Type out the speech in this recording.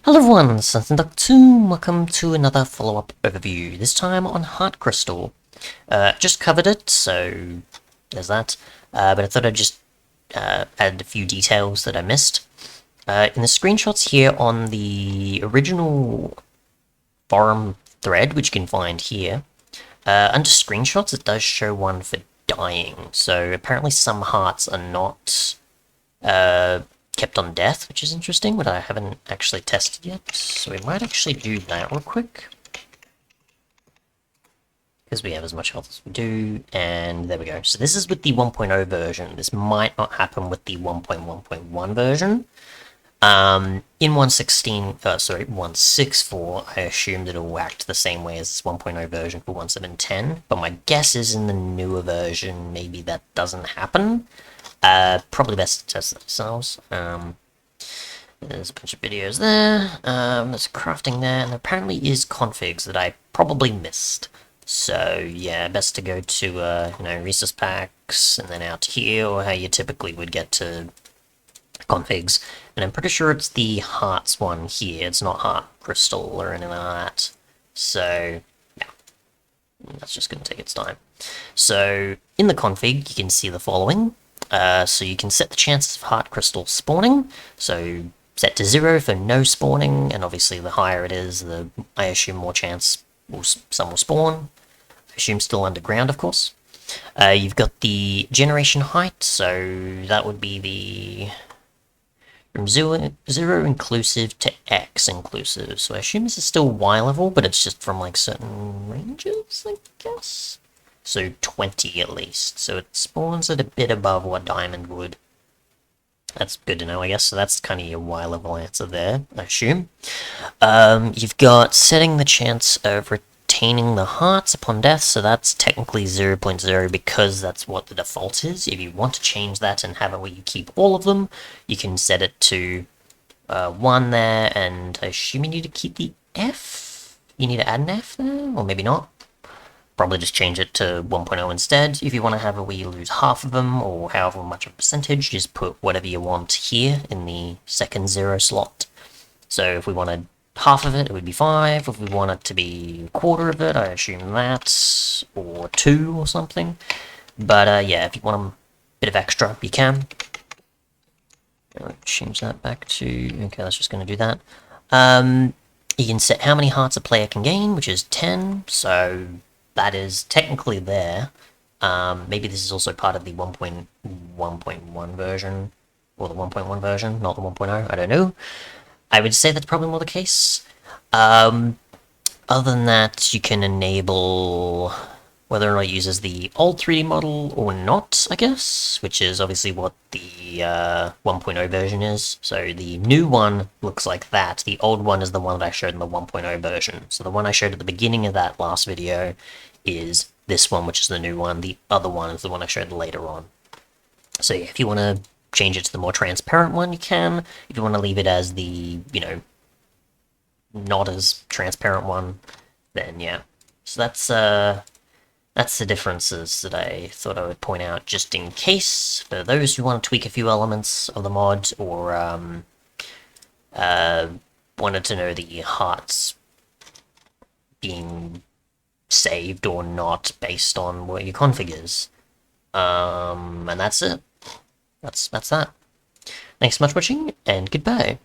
Hello everyone, Sundock2, welcome to another follow-up overview, this time on Heart Crystal. Just covered it, so there's that, but I thought I'd just add a few details that I missed. In the screenshots here on the original forum thread, which you can find here, under screenshots it does show one for dying, so apparently some hearts are not kept on death, which is interesting, but I haven't actually tested yet, so we might actually do that real quick. Because we have as much health as we do, and there we go. So this is with the 1.0 version. This might not happen with the 1.1.1 version. In 1.64, I assumed it'll act the same way as this 1.0 version for 1.7.10, but my guess is in the newer version, maybe that doesn't happen. Probably best to test it ourselves. There's a bunch of videos there. There's crafting there, and there apparently is configs that I probably missed. So yeah, best to go to resource packs and then out here, or how you typically would get to configs. And I'm pretty sure it's the hearts one here. It's not heart crystal or anything like that. So yeah, that's just going to take its time. So in the config, you can see the following. So you can set the chances of heart crystal spawning, so set to 0 for no spawning, and obviously the higher it is, I assume more chance some will spawn. I assume still underground, of course. You've got the generation height, so that would be the from 0 inclusive to X inclusive, so I assume this is still Y level, but it's just from like certain ranges, I guess? So 20 at least, so it spawns at a bit above what diamond would. That's good to know, I guess, so that's kind of your Y level answer there, I assume. You've got setting the chance of retaining the hearts upon death, so that's technically 0.0 because that's what the default is. If you want to change that and have it where you keep all of them, you can set it to 1 there, and I assume you need to keep the F? You need to add an F there, or maybe not. Probably just change it to 1.0 instead. If you want to have it where you lose half of them, or however much of a percentage, just put whatever you want here in the second 0 slot. So if we wanted half of it, it would be 5. If we want it to be a quarter of it, I assume that, or 2 or something. But yeah, if you want a bit of extra, you can. I'll change that back to, okay, that's just going to do that. You can set how many hearts a player can gain, which is 10, so that is technically there. Maybe this is also part of the 1.1.1 version, or the 1.1 version, not the 1.0, I don't know. I would say that's probably more the case. Other than that, you can enable whether or not it uses the old 3D model or not, I guess, which is obviously what the 1.0 version is. So the new one looks like that. The old one is the one that I showed in the 1.0 version. So the one I showed at the beginning of that last video is this one, which is the new one. The other one is the one I showed later on. So yeah, if you want to change it to the more transparent one, you can. If you want to leave it as the, not as transparent one, then yeah. So that's the differences that I thought I would point out, just in case, for those who want to tweak a few elements of the mod, or wanted to know the hearts being saved or not based on what your config is. And that's it. That's that. Thanks so much for watching, and goodbye.